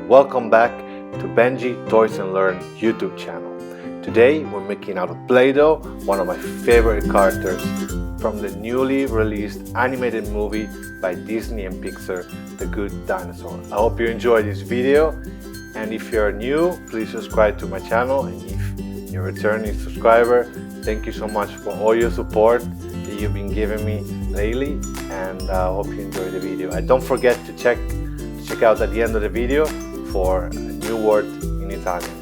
welcome back to Benji Toys and Learn YouTube channel. Today we're making out of Play-Doh, one of my favorite characters from the newly released animated movie by Disney and Pixar, The Good Dinosaur. I hope you enjoyed this video, and if you're new, please subscribe to my channel, and if you're a returning subscriber, thank you so much for all your support that you've been giving me lately, and I hope you enjoy the video. And don't forget to check out at the end of the video for a new word in Italian.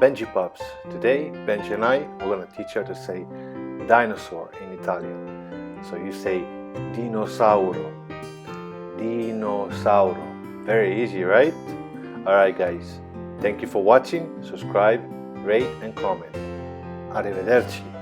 Benji Pups. Today, Benji and I are going to teach you how to say dinosaur in Italian. So you say dinosauro. Dinosauro. Very easy, right? Alright guys, thank you for watching. Subscribe, rate and comment. Arrivederci.